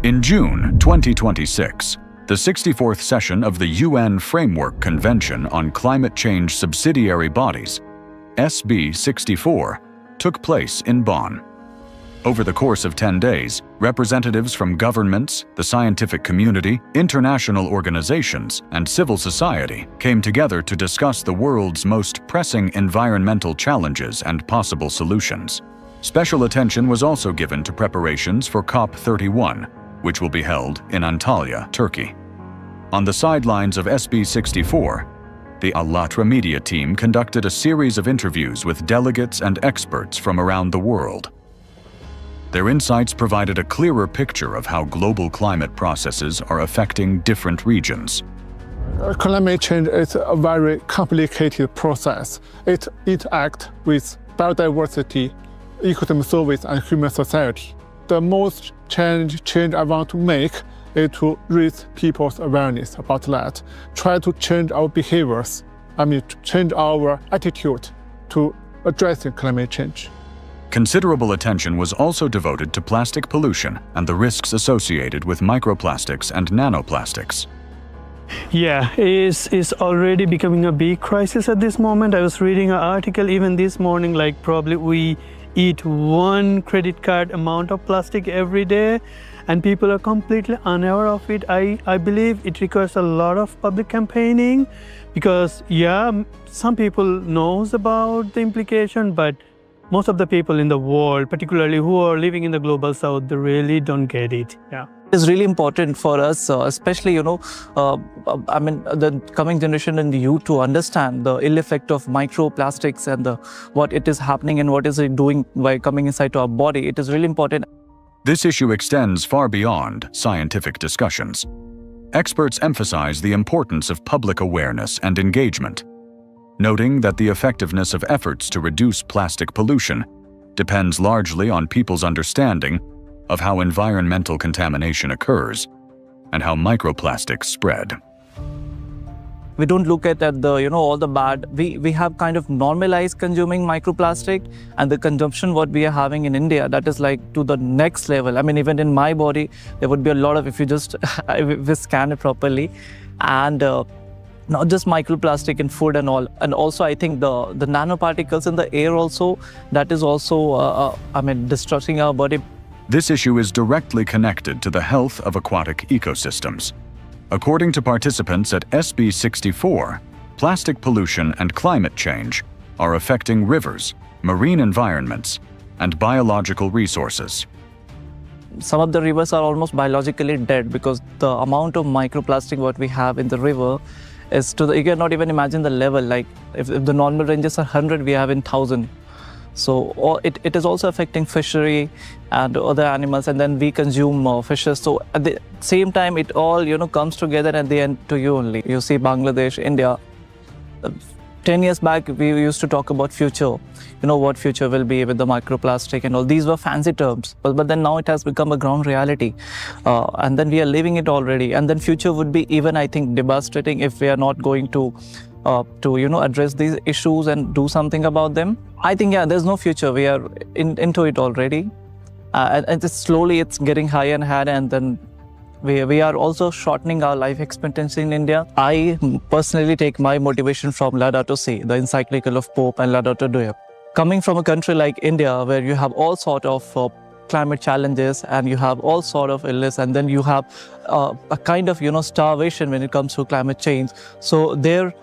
In June 2026, the 64th session of the UN Framework Convention on Climate Change Subsidiary Bodies, SB64, took place in Bonn. Over the course of 10 days, representatives from governments, the scientific community, international organizations, and civil society came together to discuss the world's most pressing environmental challenges and possible solutions. Special attention was also given to preparations for COP31, which will be held in Antalya, Turkey. On the sidelines of SB64, the ALLATRA media team conducted a series of interviews with delegates and experts from around the world. Their insights provided a clearer picture of how global climate processes are affecting different regions. Climate change is a very complicated process. It interacts with biodiversity, ecosystem service, and human society. The most change I want to make is to raise people's awareness about that. Try to change our behaviors, to change our attitude to addressing climate change. Considerable attention was also devoted to plastic pollution and the risks associated with microplastics and nanoplastics. Yeah, it's already becoming a big crisis at this moment. I was reading an article even this morning, like probably we eat 1 credit card amount of plastic every day, and people are completely unaware of it. I believe it requires a lot of public campaigning because, yeah, some people knows about the implication, but most of the people in the world, particularly who are living in the global south, they really don't get it. Yeah. It's really important for us, especially, the coming generation and the youth to understand the ill effect of microplastics and what it is happening and what is it doing by coming inside to our body. It is really important. This issue extends far beyond scientific discussions. Experts emphasize the importance of public awareness and engagement, noting that the effectiveness of efforts to reduce plastic pollution depends largely on people's understanding of how environmental contamination occurs and how microplastics spread. We don't look at all the bad. We have kind of normalized consuming microplastic, and the consumption what we are having in India, that is like to the next level. Even in my body, there would be a lot of, if you just if we scan it properly, and not just microplastic in food and all, and also I think the nanoparticles in the air also, that is also destructing our body. This issue is directly connected to the health of aquatic ecosystems. According to participants at SB64, plastic pollution and climate change are affecting rivers, marine environments, and biological resources. Some of the rivers are almost biologically dead because the amount of microplastic what we have in the river is you cannot even imagine the level. Like if the normal ranges are 100, we have in 1,000. So it is also affecting fishery and other animals, and then we consume fishes. So at the same time, it all comes together at the end to you only. You see Bangladesh, India. 10 years back, we used to talk about future. What future will be with the microplastic and all. These were fancy terms, but then now it has become a ground reality. And then we are living it already. And then future would be even, I think, devastating if we are not going to address these issues and do something about them. I think, yeah, there's no future. We are into it already. And it's getting higher and higher, and then we are also shortening our life expectancy in India. I personally take my motivation from Laudato Si, the encyclical of Pope, and Laudato Deo. Coming from a country like India, where you have all sort of climate challenges and you have all sort of illness, and then you have a kind of starvation when it comes to climate change. So the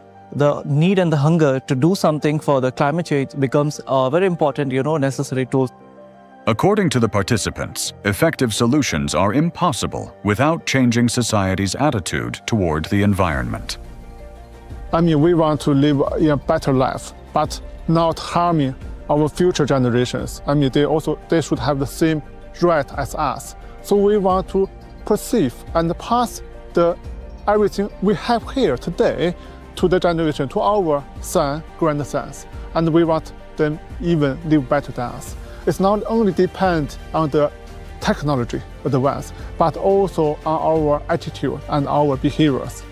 need and the hunger to do something for the climate change becomes a very important, necessary tool. According to the participants, effective solutions are impossible without changing society's attitude toward the environment. We want to live a better life, but not harming our future generations. They should have the same right as us. So we want to perceive and pass everything we have here today to the generation, to our son, grandsons, and we want them even live better than us. It's not only depend on the technology advance, but also on our attitude and our behaviors.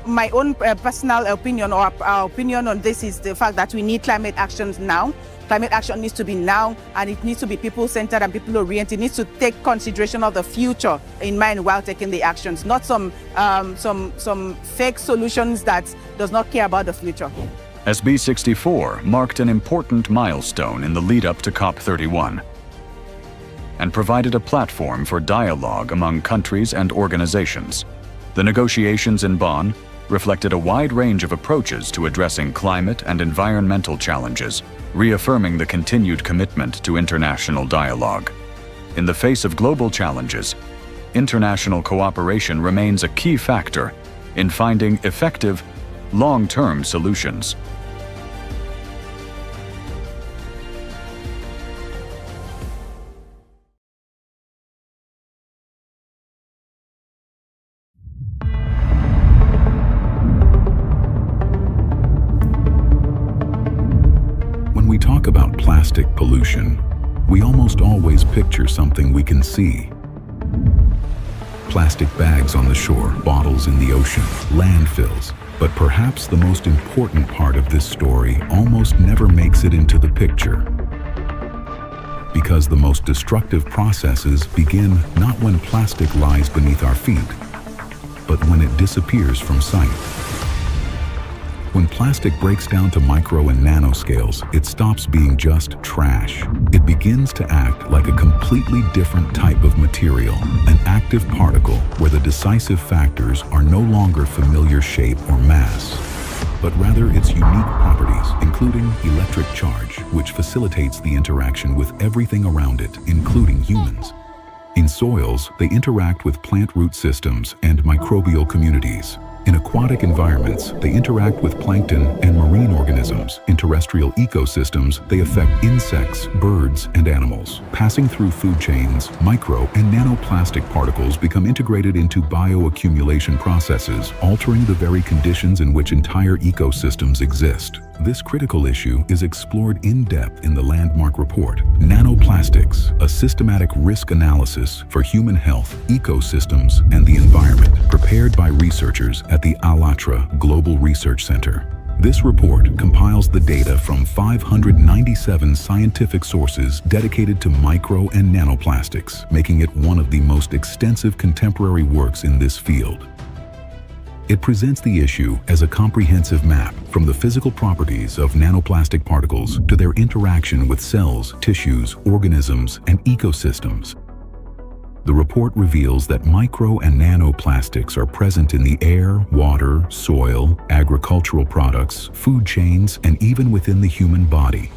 My own personal opinion or our opinion on this is the fact that we need climate actions now. climate action needs to be now, and it needs to be people-centered and people-oriented. It needs to take consideration of the future in mind while taking the actions, not some fake solutions that does not care about the future. SB64 marked an important milestone in the lead-up to COP31 and provided a platform for dialogue among countries and organizations. The negotiations in Bonn reflected a wide range of approaches to addressing climate and environmental challenges, reaffirming the continued commitment to international dialogue. In the face of global challenges, international cooperation remains a key factor in finding effective, long-term solutions. When we talk about plastic pollution, we almost always picture something we can see. Plastic bags on the shore, bottles in the ocean, landfills. But perhaps the most important part of this story almost never makes it into the picture. Because the most destructive processes begin not when plastic lies beneath our feet, but when it disappears from sight. When plastic breaks down to micro and nanoscales, it stops being just trash. It begins to act like a completely different type of material, an active particle where the decisive factors are no longer familiar shape or mass, but rather its unique properties, including electric charge, which facilitates the interaction with everything around it, including humans. In soils, they interact with plant root systems and microbial communities. In aquatic environments, they interact with plankton and marine organisms. In terrestrial ecosystems, they affect insects, birds, and animals. Passing through food chains, micro and nanoplastic particles become integrated into bioaccumulation processes, altering the very conditions in which entire ecosystems exist. This critical issue is explored in depth in the landmark report, Nanoplastics, a systematic risk analysis for human health, ecosystems, and the environment, prepared by researchers at the ALLATRA Global Research Center. This report compiles the data from 597 scientific sources dedicated to micro and nanoplastics, making it one of the most extensive contemporary works in this field. It presents the issue as a comprehensive map from the physical properties of nanoplastic particles to their interaction with cells, tissues, organisms, and ecosystems. The report reveals that micro and nanoplastics are present in the air, water, soil, agricultural products, food chains, and even within the human body.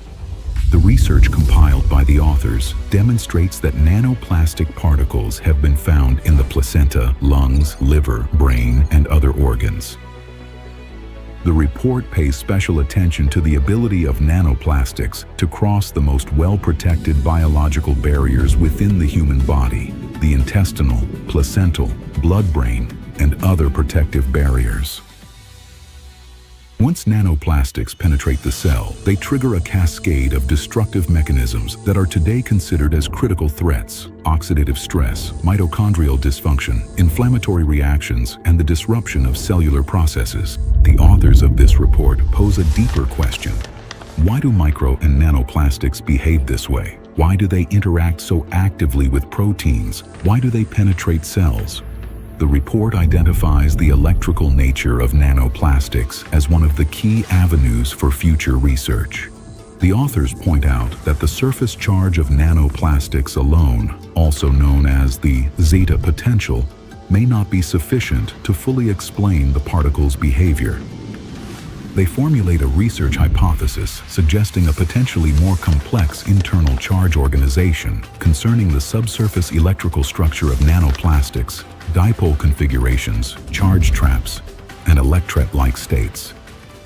The research compiled by the authors demonstrates that nanoplastic particles have been found in the placenta, lungs, liver, brain, and other organs. The report pays special attention to the ability of nanoplastics to cross the most well-protected biological barriers within the human body, the intestinal, placental, blood-brain, and other protective barriers. Once nanoplastics penetrate the cell, they trigger a cascade of destructive mechanisms that are today considered as critical threats: oxidative stress, mitochondrial dysfunction, inflammatory reactions, and the disruption of cellular processes. The authors of this report pose a deeper question. Why do micro and nanoplastics behave this way? Why do they interact so actively with proteins? Why do they penetrate cells? The report identifies the electrical nature of nanoplastics as one of the key avenues for future research. The authors point out that the surface charge of nanoplastics alone, also known as the zeta potential, may not be sufficient to fully explain the particle's behavior. They formulate a research hypothesis suggesting a potentially more complex internal charge organization concerning the subsurface electrical structure of nanoplastics, dipole configurations, charge traps, and electret-like states.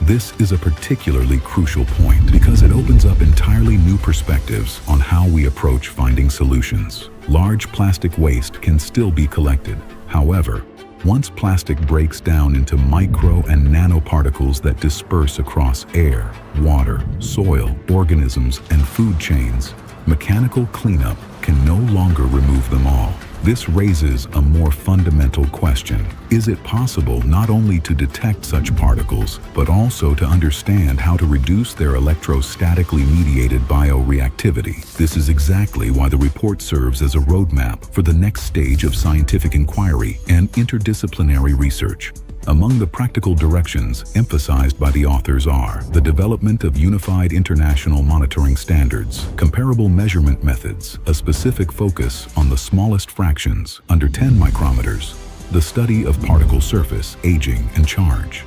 This is a particularly crucial point because it opens up entirely new perspectives on how we approach finding solutions. Large plastic waste can still be collected. However, once plastic breaks down into micro and nanoparticles that disperse across air, water, soil, organisms, and food chains, mechanical cleanup can no longer remove them all. This raises a more fundamental question. Is it possible not only to detect such particles, but also to understand how to reduce their electrostatically mediated bioreactivity? This is exactly why the report serves as a roadmap for the next stage of scientific inquiry and interdisciplinary research. Among the practical directions emphasized by the authors are the development of unified international monitoring standards, comparable measurement methods, a specific focus on the smallest fractions under 10 micrometers, the study of particle surface, aging, and charge,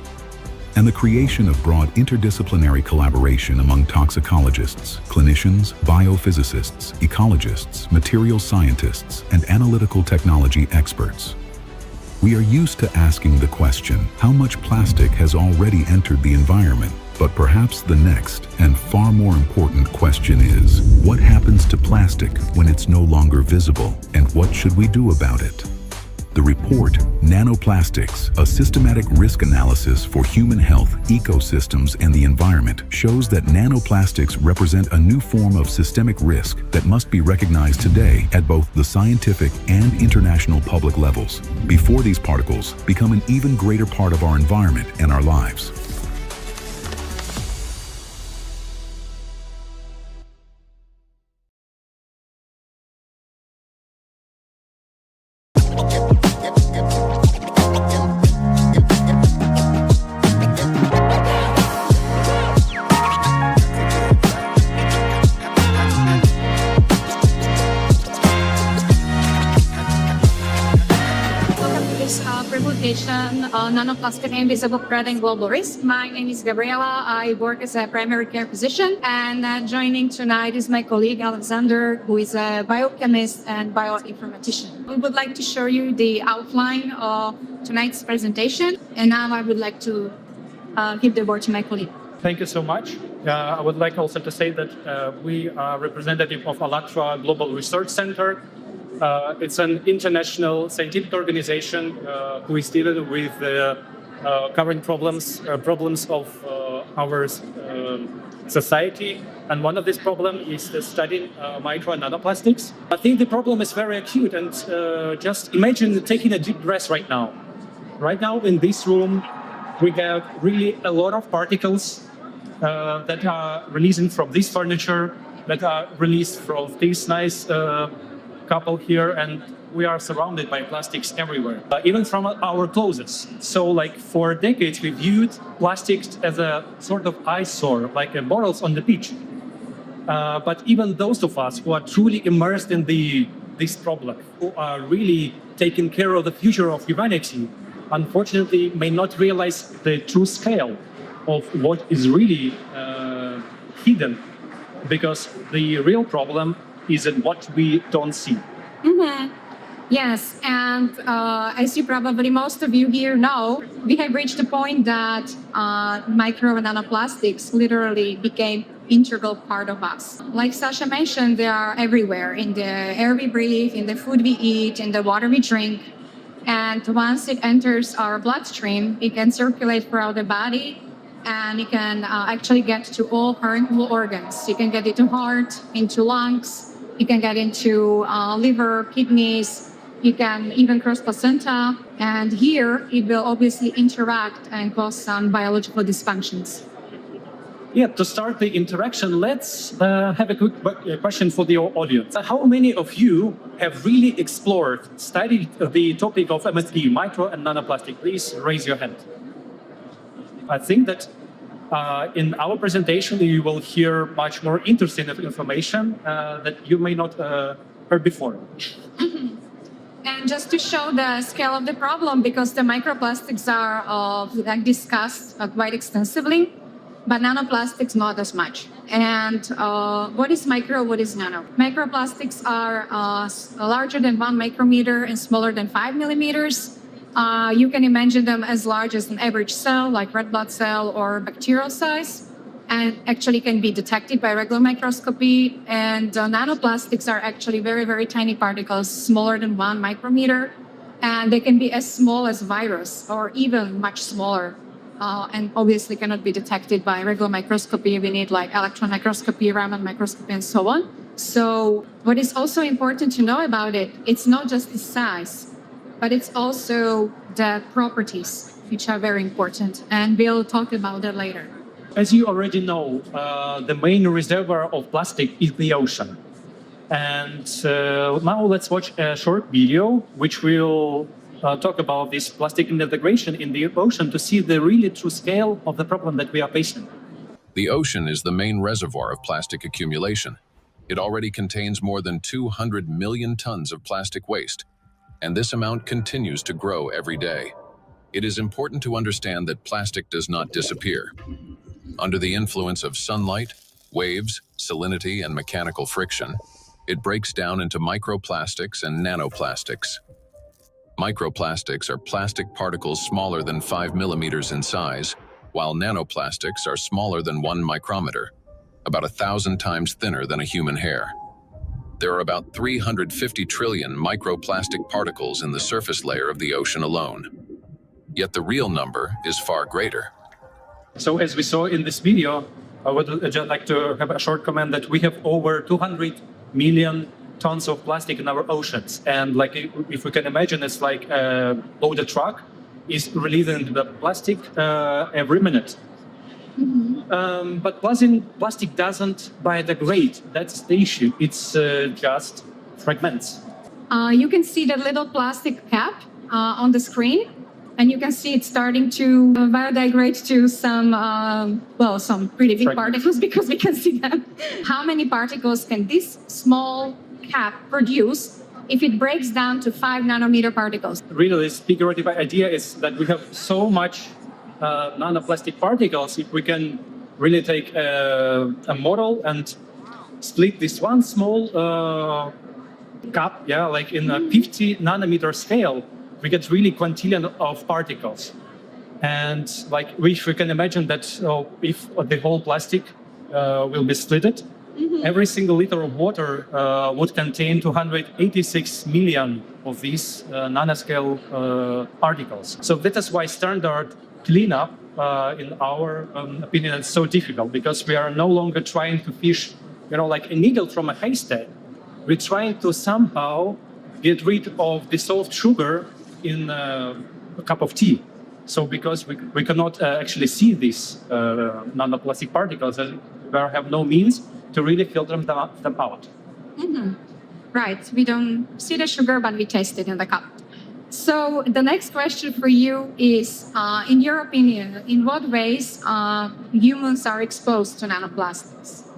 and the creation of broad interdisciplinary collaboration among toxicologists, clinicians, biophysicists, ecologists, material scientists, and analytical technology experts. We are used to asking the question, how much plastic has already entered the environment? But perhaps the next and far more important question is, what happens to plastic when it's no longer visible, and what should we do about it? The report, Nanoplastics, a systematic risk analysis for human health, ecosystems, and the environment, shows that nanoplastics represent a new form of systemic risk that must be recognized today at both the scientific and international public levels, before these particles become an even greater part of our environment and our lives. Nanoplastic Invisible Threat and Global Risk. My name is Gabriela. I work as a primary care physician, and joining tonight is my colleague Alexander, who is a biochemist and bioinformatician. We would like to show you the outline of tonight's presentation, and now I would like to give the word to my colleague. Thank you so much. I would like also to say that we are representative of ALLATRA Global Research Center. It's an international scientific organization who is dealing with the current problems of our society. And one of these problems is the studying micro and nanoplastics. I think the problem is very acute, and just imagine taking a deep breath right now. Right now in this room, we have really a lot of particles that are releasing from this furniture, that are released from this nice couple here, and we are surrounded by plastics everywhere, even from our clothes. So like for decades, we viewed plastics as a sort of eyesore, like bottles on the beach. But even those of us who are truly immersed in this problem, who are really taking care of the future of humanity, unfortunately may not realize the true scale of what is really hidden, because the real problem is in what we don't see. Mm-hmm. Yes, and as you probably most of you here know, we have reached a point that micro and nanoplastics literally became integral part of us. Like Sasha mentioned, they are everywhere, in the air we breathe, in the food we eat, in the water we drink. And once it enters our bloodstream, it can circulate throughout the body, and it can actually get to all harmful organs. You can get into heart, into lungs, you can get into liver, kidneys, you can even cross placenta, and here it will obviously interact and cause some biological dysfunctions. Yeah, to start the interaction, let's have a quick question for the audience. How many of you have really explored, studied the topic of MSD, micro and nanoplastic? Please raise your hand. I think that in our presentation, you will hear much more interesting information that you may not heard before. Mm-hmm. And just to show the scale of the problem, because the microplastics are discussed quite extensively, but nanoplastics not as much. And what is micro, what is nano? Microplastics are larger than 1 micrometer and smaller than 5 millimeters. You can imagine them as large as an average cell, like red blood cell or bacterial size, and actually can be detected by regular microscopy. And nanoplastics are actually very, very tiny particles, smaller than 1 micrometer, and they can be as small as virus or even much smaller. And obviously cannot be detected by regular microscopy. We need like electron microscopy, Raman microscopy, and so on. So what is also important to know about it, it's not just the size, but it's also the properties, which are very important. And we'll talk about that later. As you already know, the main reservoir of plastic is the ocean. And now let's watch a short video which will talk about this plastic integration in the ocean to see the really true scale of the problem that we are facing. The ocean is the main reservoir of plastic accumulation. It already contains more than 200 million tons of plastic waste, and this amount continues to grow every day. It is important to understand that plastic does not disappear. Under the influence of sunlight, waves, salinity, and mechanical friction, it breaks down into microplastics and nanoplastics. Microplastics are plastic particles smaller than 5 millimeters in size, while nanoplastics are smaller than 1 micrometer, about 1,000 times thinner than a human hair. There are about 350 trillion microplastic particles in the surface layer of the ocean alone. Yet the real number is far greater. So as we saw in this video, I would just like to have a short comment that we have over 200 million tons of plastic in our oceans. And like, if we can imagine, it's like a loaded truck is releasing the plastic every minute. But plastic doesn't biodegrade. That's the issue. It's just fragments. You can see the little plastic cap on the screen, and you can see it starting to biodegrade to some pretty big particles, because we can see them. How many particles can this small cap produce if it breaks down to 5 nanometer particles? Really, this figurative idea is that we have so much nanoplastic particles. If we can really take a model and split this one small cup, like in a 50 nanometer scale, we get really quintillion of particles. And like, if we can imagine that if the whole plastic will be splitted, every single liter of water would contain 286 million of these nanoscale particles. So that is why standard cleanup, in our opinion, is so difficult, because we are no longer trying to fish, like a needle from a haystack. We're trying to somehow get rid of dissolved sugar in a cup of tea. So because we cannot actually see these nanoplastic particles, and we have no means to really filter them out. Right, we don't see the sugar, but we taste it in the cup. So the next question for you is, in your opinion, in what ways humans are exposed to nanoplastics?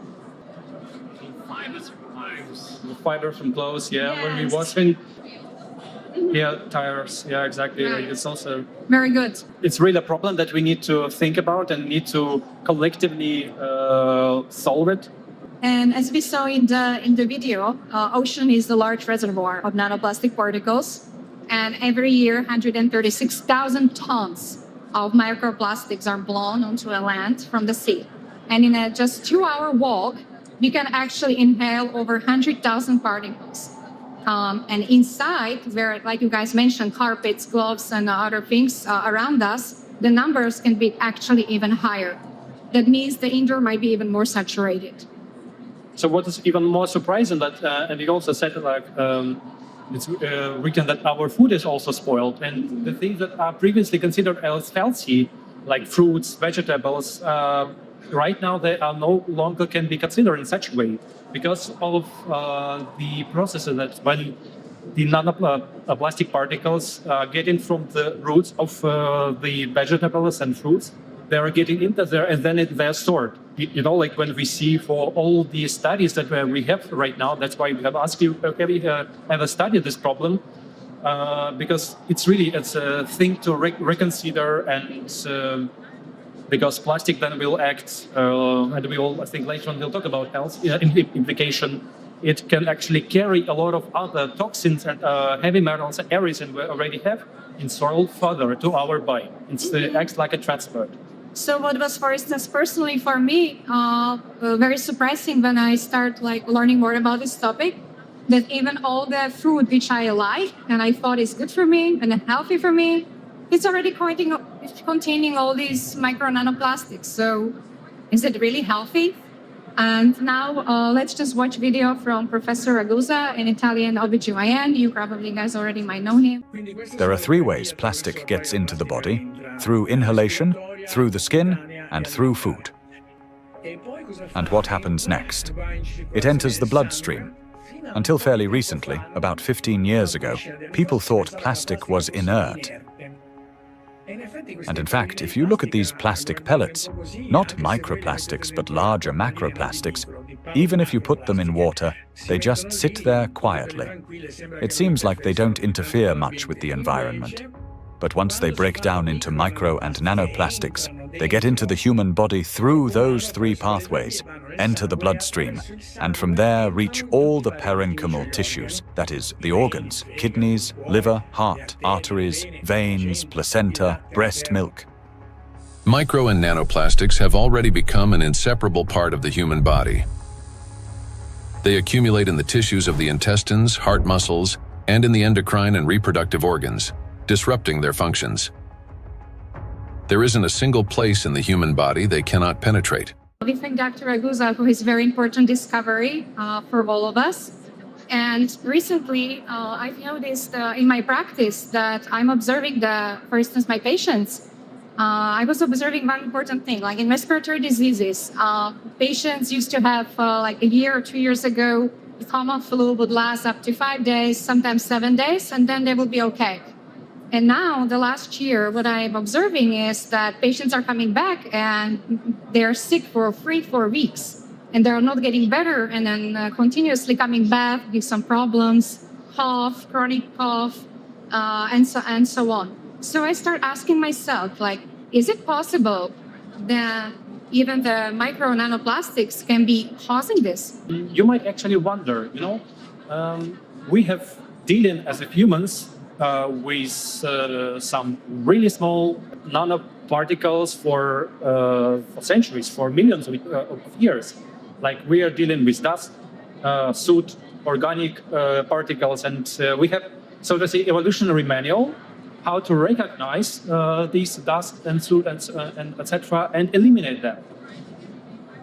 Fibers from clothes, Yes. when we washing, tires, exactly. Right. It's also Very good. it's really a problem that we need to think about and need to collectively solve it. And as we saw in the video, ocean is the large reservoir of nanoplastic particles. And every year, 136,000 tons of microplastics are blown onto a land from the sea. And in a just 2-hour walk, we can actually inhale over 100,000 particles. And inside, where, like you guys mentioned, carpets, gloves, and other things around us, the numbers can be actually even higher. That means the indoor might be even more saturated. So what is even more surprising that, and you also said it's written that our food is also spoiled, and the things that are previously considered as healthy, like fruits, vegetables, right now they are no longer can be considered in such a way, because of the processes that when the nanoplastic particles get in from the roots of the vegetables and fruits, they are getting into there, and then they're stored. Like when we see for all the studies that we have right now, that's why we have asked you, have you ever studied this problem? Because it's a thing to reconsider, and because plastic then will act, and we all, I think later on we'll talk about health implication. It can actually carry a lot of other toxins and heavy metals and areas that we already have in soil further to our body. It acts like a transport. So what was, for instance, personally for me, very surprising when I start learning more about this topic, that even all the food which I like and I thought is good for me and healthy for me, it's already containing all these micro nanoplastics. So is it really healthy? And now let's just watch video from Professor Ragusa, an Italian OBGYN. You probably guys already might know him. There are 3 ways plastic gets into the body: through inhalation, through the skin, and through food. And what happens next? It enters the bloodstream. Until fairly recently, about 15 years ago, people thought plastic was inert. And in fact, if you look at these plastic pellets, not microplastics but larger macroplastics, even if you put them in water, they just sit there quietly. It seems like they don't interfere much with the environment. But once they break down into micro and nanoplastics, they get into the human body through those 3 pathways, enter the bloodstream, and from there reach all the parenchymal tissues, that is, the organs, kidneys, liver, heart, arteries, veins, placenta, breast milk. Micro and nanoplastics have already become an inseparable part of the human body. They accumulate in the tissues of the intestines, heart muscles, and in the endocrine and reproductive organs, disrupting their functions. There isn't a single place in the human body they cannot penetrate. We thank Dr. Ragusa for his very important discovery for all of us. And recently, I've noticed in my practice that I'm observing for instance, my patients. I was observing one important thing, like in respiratory diseases, patients used to have like a year or 2 years ago, the common flu would last up to 5 days, sometimes 7 days, and then they would be okay. And now, the last year, what I'm observing is that patients are coming back and they're sick for 3-4 weeks. And they're not getting better, and then continuously coming back with some problems, cough, chronic cough, and so on. So I start asking myself, like, is it possible that even the micro nanoplastics can be causing this? You might actually wonder, we have dealing as humans with some really small nanoparticles for centuries, for millions of years. Like we are dealing with dust, soot, organic particles, and we have, so to say, evolutionary manual how to recognize these dust and soot and etc. and eliminate them.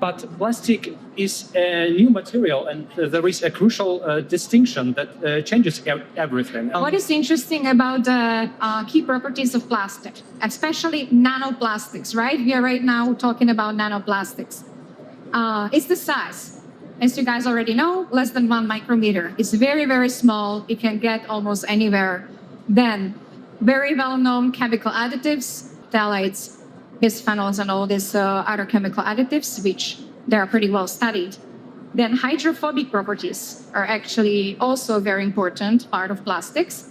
But plastic is a new material, and there is a crucial distinction that changes everything. What is interesting about the key properties of plastic, especially nanoplastics, right? We are right now talking about nanoplastics. It's the size. As you guys already know, less than 1 micrometer. It's very, very small. It can get almost anywhere. Then, very well-known chemical additives, phthalates, bisphenols, and all these other chemical additives, which they are pretty well studied. Then hydrophobic properties are actually also a very important part of plastics.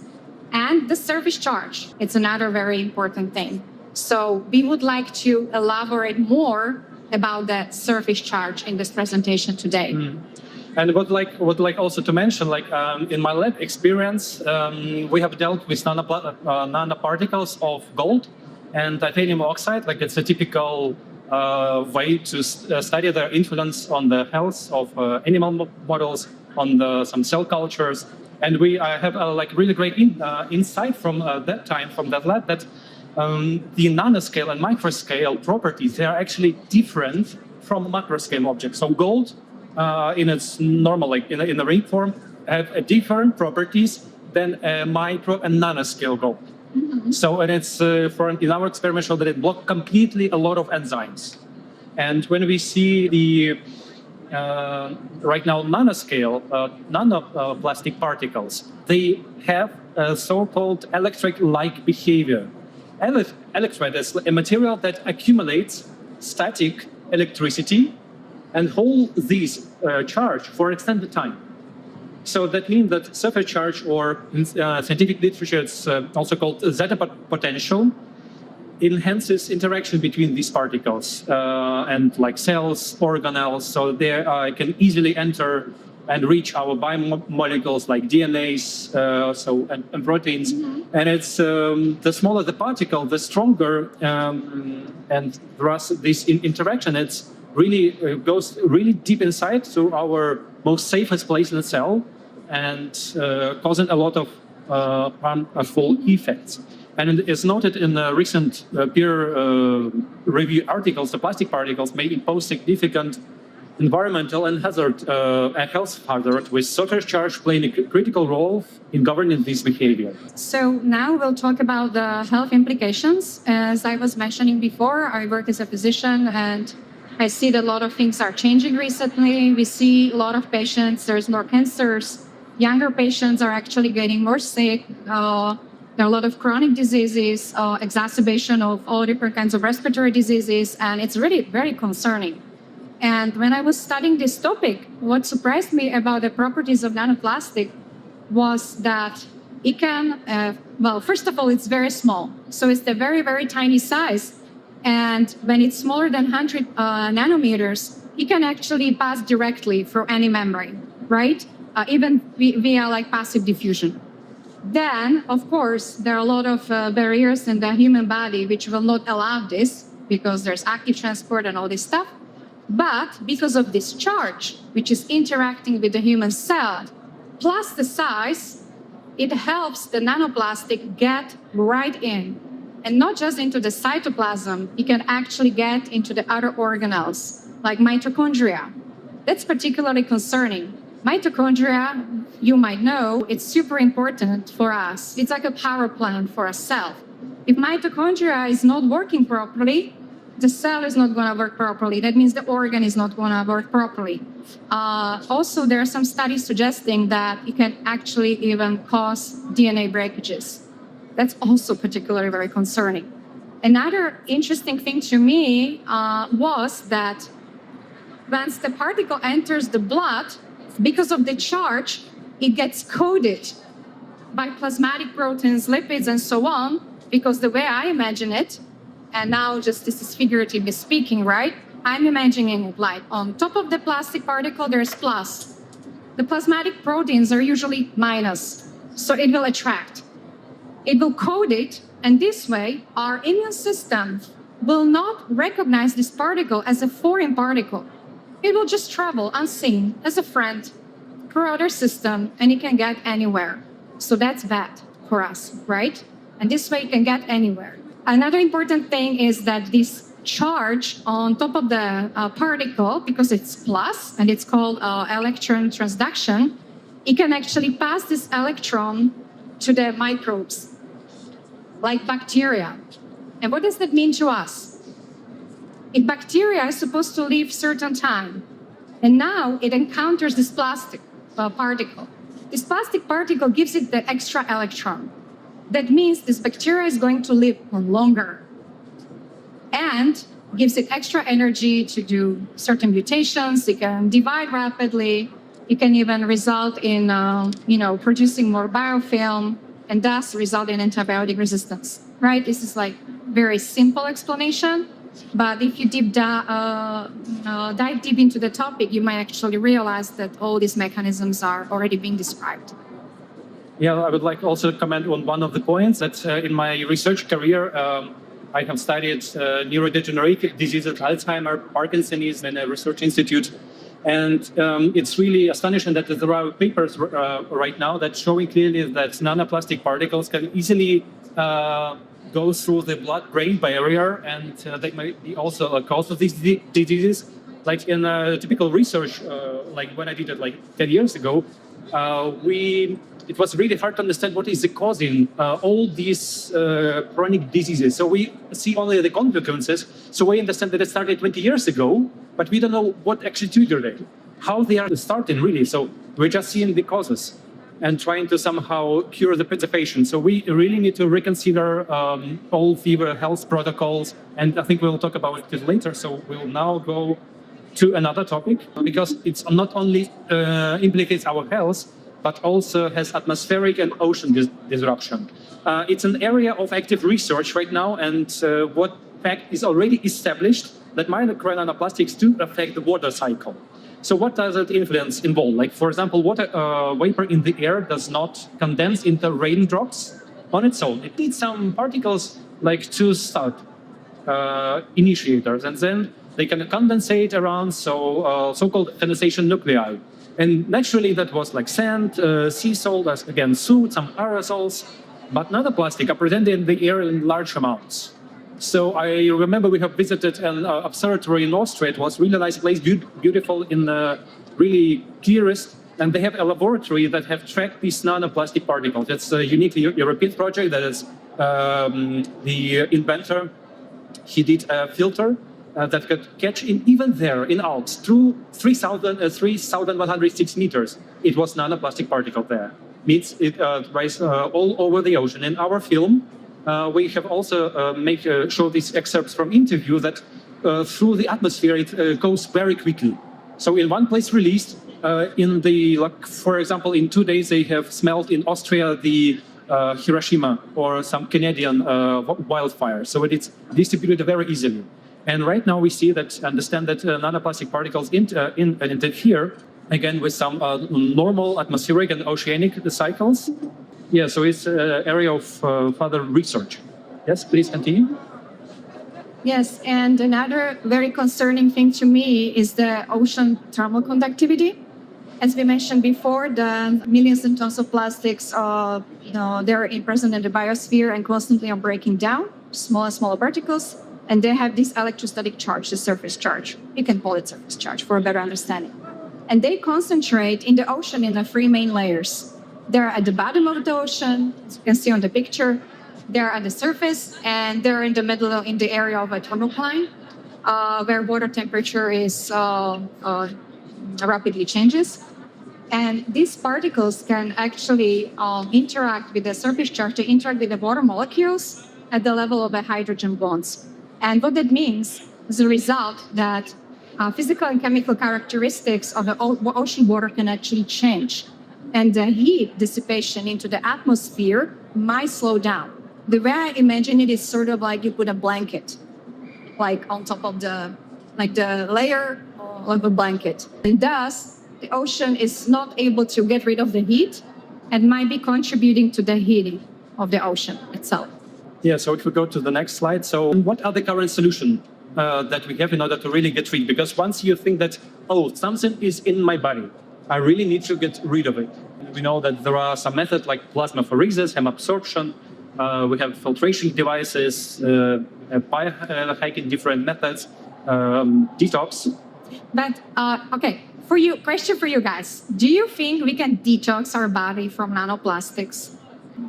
And the surface charge, it's another very important thing. So we would like to elaborate more about that surface charge in this presentation today. And would like also to mention, in my lab experience, we have dealt with nanoparticles of gold and titanium oxide. Like it's a typical way to study their influence on the health of animal models, on some cell cultures. And we have really great insight from that time, from that lab, that the nanoscale and microscale properties, they are actually different from macroscale objects. So gold, in its normal, in the ring form, have different properties than a micro and nanoscale gold. Mm-hmm. So, and it's in our experiment showed that it blocked completely a lot of enzymes. And when we see the right now nanoscale nanoplastic particles, they have a so-called electric-like behavior. Electrolyte is a material that accumulates static electricity and hold this charge for extended time. So that means that surface charge, or in scientific literature, it's also called zeta potential, enhances interaction between these particles and like cells, organelles, so they can easily enter and reach our biomolecules like DNAs and proteins. Mm-hmm. And it's the smaller the particle, the stronger, and thus this interaction, it's really goes really deep inside to our most safest place in the cell and causing a lot of harmful effects. And it is noted in recent peer review articles, the plastic particles may impose significant environmental and health hazard with surface charge playing a critical role in governing this behavior. So now we'll talk about the health implications. As I was mentioning before, I work as a physician and I see that a lot of things are changing recently. We see a lot of patients, there's more cancers. Younger patients are actually getting more sick. There are a lot of chronic diseases, exacerbation of all different kinds of respiratory diseases, and it's really very concerning. And when I was studying this topic, what surprised me about the properties of nanoplastic was that it can, well, first of all, it's very small. So it's the very, very tiny size. And when it's smaller than 100 nanometers, it can actually pass directly through any membrane, right? Even via like passive diffusion. Then, of course, there are a lot of barriers in the human body which will not allow this because there's active transport and all this stuff. But because of this charge, which is interacting with the human cell, plus the size, it helps the nanoplastic get right in. And not just into the cytoplasm, it can actually get into the other organelles, like mitochondria. That's particularly concerning. Mitochondria, you might know, it's super important for us. It's like a power plant for a cell. If mitochondria is not working properly, the cell is not going to work properly. That means the organ is not going to work properly. Also, there are some studies suggesting that it can actually even cause DNA breakages. That's also particularly very concerning. Another interesting thing to me was that once the particle enters the blood, because of the charge, it gets coated by plasmatic proteins, lipids, and so on, because the way I imagine it, and now just this is figuratively speaking, right? I'm imagining it like on top of the plastic particle, there's plus. The plasmatic proteins are usually minus, so it will attract. It will coat it, and this way, our immune system will not recognize this particle as a foreign particle. It will just travel unseen as a friend through our system, and it can get anywhere. So that's bad for us, right? And this way it can get anywhere. Another important thing is that this charge on top of the particle, because it's plus, and it's called electron transduction, it can actually pass this electron to the microbes, like bacteria. And what does that mean to us? If bacteria is supposed to live certain time, and now it encounters this plastic particle. This plastic particle gives it the extra electron. That means this bacteria is going to live longer and gives it extra energy to do certain mutations. It can divide rapidly. It can even result in, producing more biofilm and thus result in antibiotic resistance, right? This is like very simple explanation. But if you dive deep into the topic, you might actually realize that all these mechanisms are already being described. Yeah, I would like also to comment on one of the points that in my research career, I have studied neurodegenerative diseases, Alzheimer's, Parkinson's in a research institute. And it's really astonishing that there are papers right now that showing clearly that nanoplastic particles can easily go through the blood-brain barrier, and they might be also a cause of these diseases. Like in typical research, like when I did it like 10 years ago, it was really hard to understand what is causing all these chronic diseases. So we see only the consequences. So we understand that it started 20 years ago, but we don't know what actually triggered it, how they are starting really. So we're just seeing the causes and trying to somehow cure the patient. So we really need to reconsider all fever health protocols. And I think we'll talk about it later. So we'll now go to another topic, because it's not only implicates our health, but also has atmospheric and ocean disruption. It's an area of active research right now, and what fact is already established that micro nanoplastics do affect the water cycle. So what does it influence involve? Like, for example, water vapor in the air does not condense into raindrops on its own. It needs some particles like to start initiators, and then they can condensate around so-called condensation nuclei. And naturally, that was like sand, sea salt, again, soot, some aerosols. But nanoplastic are present in the air in large amounts. So I remember we have visited an observatory in Austria. It was really nice place, beautiful in the really clearest. And they have a laboratory that have tracked these nanoplastic particles. It's a uniquely European project that is the inventor. He did a filter that could catch even there in Alps through 3,106 meters. It was nanoplastic particle there. Means it rises all over the ocean. In our film, we have also show these excerpts from interview that through the atmosphere it goes very quickly. So in one place released, for example, in 2 days they have smelled in Austria the Hiroshima or some Canadian wildfire. So it's distributed very easily. And right now we understand that nanoplastic particles interfere again with some normal atmospheric and oceanic cycles. Yeah, so it's an area of further research. Yes, please continue. Yes, and another very concerning thing to me is the ocean thermal conductivity. As we mentioned before, the millions of tons of plastics, they're present in the biosphere and constantly are breaking down, smaller and smaller particles, and they have this electrostatic charge, the surface charge. You can call it surface charge for a better understanding. And they concentrate in the ocean in the three main layers. They're at the bottom of the ocean, as you can see on the picture. They're at the surface, and they're in the middle, in the area of a thermocline, where water temperature is rapidly changes. And these particles can actually interact with the surface charge. They interact with the water molecules at the level of the hydrogen bonds. And what that means is a result that physical and chemical characteristics of the ocean water can actually change. And the heat dissipation into the atmosphere might slow down. The way I imagine it is sort of like you put a blanket, like on top of the layer of a blanket. And thus, the ocean is not able to get rid of the heat and might be contributing to the heating of the ocean itself. Yeah, so if we go to the next slide. So what are the current solutions that we have in order to really get rid? Because once you think that, oh, something is in my body, I really need to get rid of it. We know that there are some methods like plasmapheresis, hemabsorption. We have filtration devices, biohacking, different methods, detox. But, okay, question for you guys. Do you think we can detox our body from nanoplastics?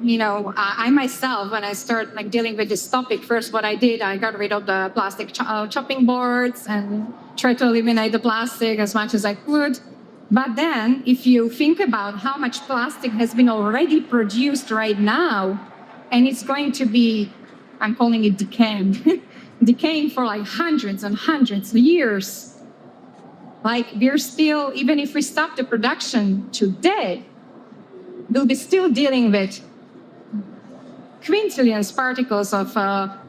I myself, when I start dealing with this topic, first what I did, I got rid of the plastic chopping boards and tried to eliminate the plastic as much as I could. But then, if you think about how much plastic has been already produced right now, and it's going to be, I'm calling it decaying, decaying for hundreds and hundreds of years. We're still, even if we stop the production today, we'll be still dealing with quintillions particles of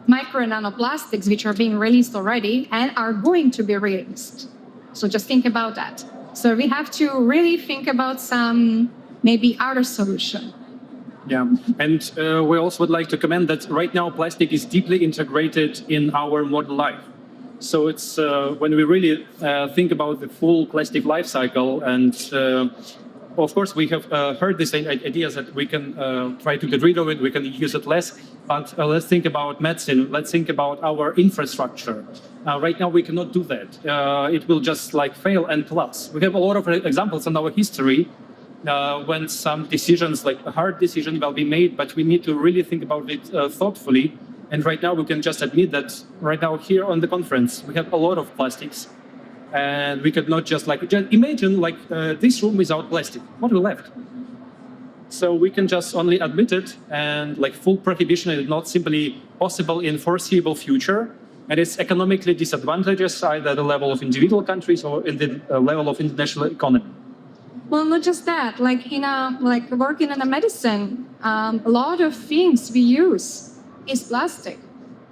micro and nanoplastics, which are being released already and are going to be released. So just think about that. So we have to really think about some maybe other solution. Yeah, and we also would like to comment that right now plastic is deeply integrated in our modern life. So it's when we really think about the full plastic life cycle, and of course we have heard these ideas that we can try to get rid of it, we can use it less, but let's think about medicine, let's think about our infrastructure. Right now we cannot do that. It will just fail, and plus we have a lot of examples in our history when some decisions, hard decisions, will be made, but we need to really think about it thoughtfully. And right now we can just admit that right now here on the conference we have a lot of plastics, and we could not just imagine this room without plastic. What we left? So we can just only admit it, and full prohibition is not simply possible in foreseeable future. And it's economically disadvantageous either at the level of individual countries or in the level of international economy. Well, not just that. Working in a medicine, a lot of things we use is plastic,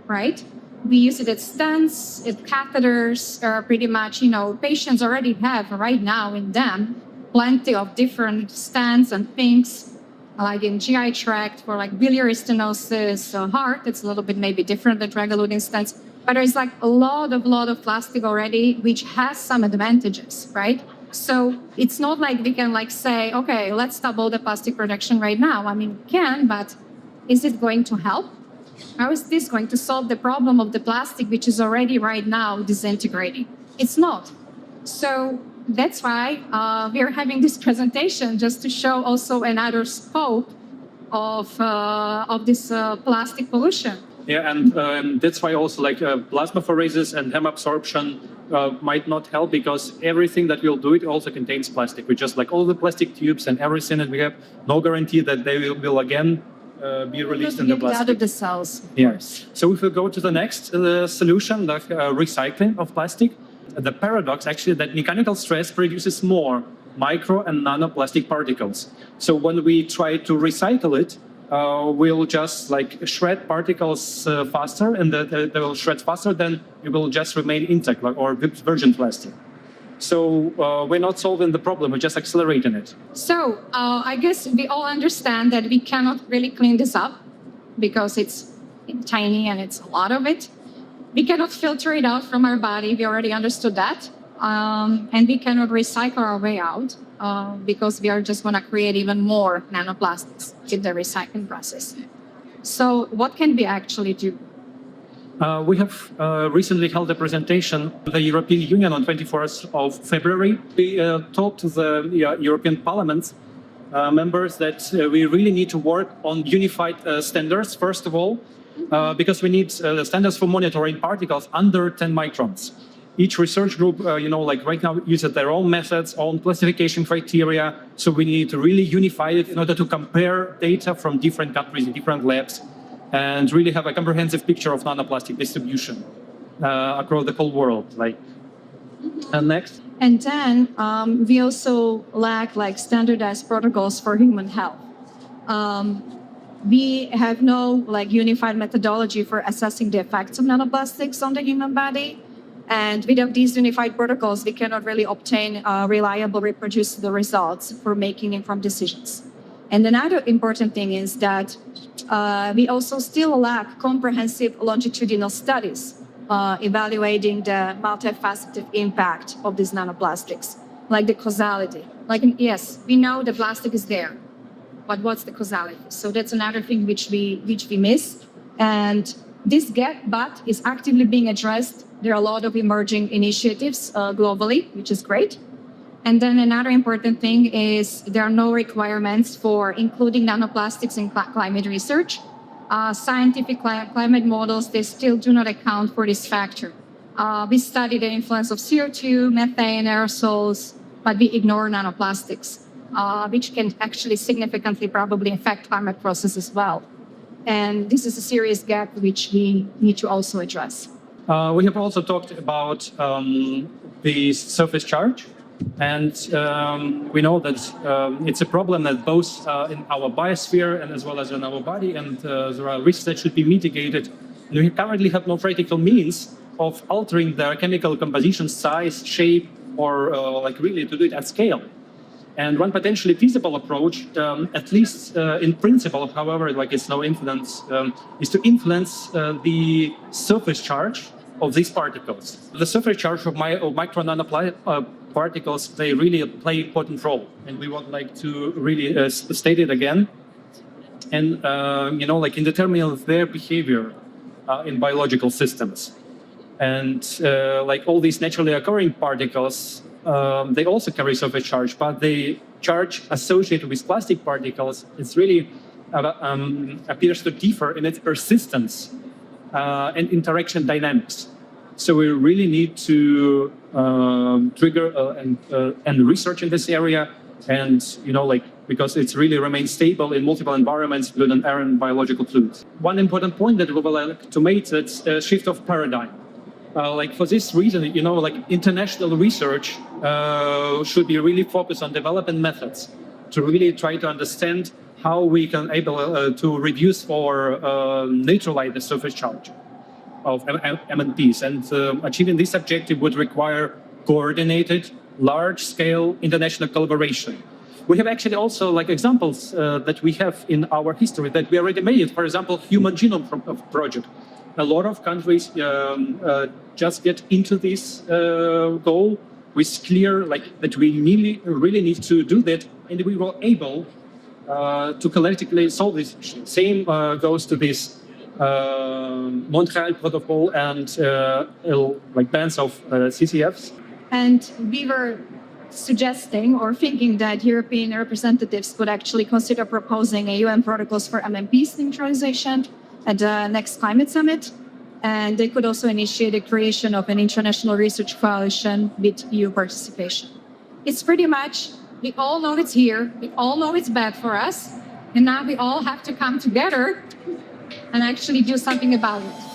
right? We use it as stents, as catheters, pretty much, patients already have right now in them plenty of different stents and things, like in GI tract for biliary stenosis, heart. It's a little bit maybe different than drug-eluting stents, but there's a lot of plastic already, which has some advantages, right? So it's not like we can say, okay, let's stop all the plastic production right now. I mean, we can, but is it going to help? How is this going to solve the problem of the plastic, which is already right now disintegrating? It's not. So that's why we are having this presentation, just to show also another scope of this plastic pollution. Yeah, and that's why also like plasmapheresis and hem absorption might not help, because everything that we'll do, it also contains plastic. We just like all the plastic tubes and everything that we have, no guarantee that they will again be released in the plastic. Out of the cells. Yes. So if we go to the next solution, like recycling of plastic, the paradox actually that mechanical stress produces more micro and nanoplastic particles. So when we try to recycle it, we'll just like shred particles faster, and they will shred faster, then it will just remain intact, like, or virgin plastic. So we're not solving the problem, we're just accelerating it. So I guess we all understand that we cannot really clean this up because it's tiny and it's a lot of it. We cannot filter it out from our body, we already understood that. And we cannot recycle our way out because we are just going to create even more nanoplastics in the recycling process. So what can we actually do? We have recently held a presentation at the European Union on 24th of February. We talked to the European Parliament members that we really need to work on unified standards, first of all, because we need standards for monitoring particles under 10 microns. Each research group, like right now, uses their own methods, own classification criteria. So we need to really unify it in order to compare data from different countries, different labs, and really have a comprehensive picture of nanoplastic distribution across the whole world. And next. And then we also lack standardized protocols for human health. We have no unified methodology for assessing the effects of nanoplastics on the human body. And without these unified protocols, we cannot really obtain reliable, reproducible results for making informed decisions. And another important thing is that we also still lack comprehensive longitudinal studies evaluating the multifaceted impact of these nanoplastics, like the causality. Yes, we know the plastic is there, but what's the causality? So that's another thing which we miss. And this gap, but is actively being addressed. There are a lot of emerging initiatives globally, which is great. And then another important thing is there are no requirements for including nanoplastics in climate research. Scientific climate models, they still do not account for this factor. We study the influence of CO2, methane, aerosols, but we ignore nanoplastics, which can actually significantly probably affect climate process as well. And this is a serious gap which we need to also address. We have also talked about the surface charge, and we know that it's a problem that both in our biosphere and as well as in our body, and there are risks that should be mitigated. We currently have no practical means of altering their chemical composition, size, shape, or really to do it at scale. And one potentially feasible approach, at least in principle, however, it's no influence, is to influence the surface charge of these particles. The surface charge of micro nanoparticles, they really play an important role, and we would like to really state it again. And in determining their behavior in biological systems, and all these naturally occurring particles, they also carry surface charge, but the charge associated with plastic particles is really appears to differ in its persistence and interaction dynamics. So we really need to trigger and research in this area, and because it's really remains stable in multiple environments, including air and biological fluids. One important point that we would like to make is a shift of paradigm. For this reason, international research should be really focused on developing methods to really try to understand how we can able to reduce or neutralize the surface charge of MNPs. And achieving this objective would require coordinated, large-scale international collaboration. We have actually also examples that we have in our history that we already made. For example, Human Genome Project. A lot of countries just get into this goal with clear that we really need to do that, and we were able to collectively solve this issue. Same goes to this Montreal Protocol and bans of CCFs. And we were suggesting or thinking that European representatives would actually consider proposing a UN protocols for MMPs neutralization at the next climate summit. And they could also initiate the creation of an international research coalition with EU participation. It's pretty much, we all know it's here, we all know it's bad for us, and now we all have to come together and actually do something about it.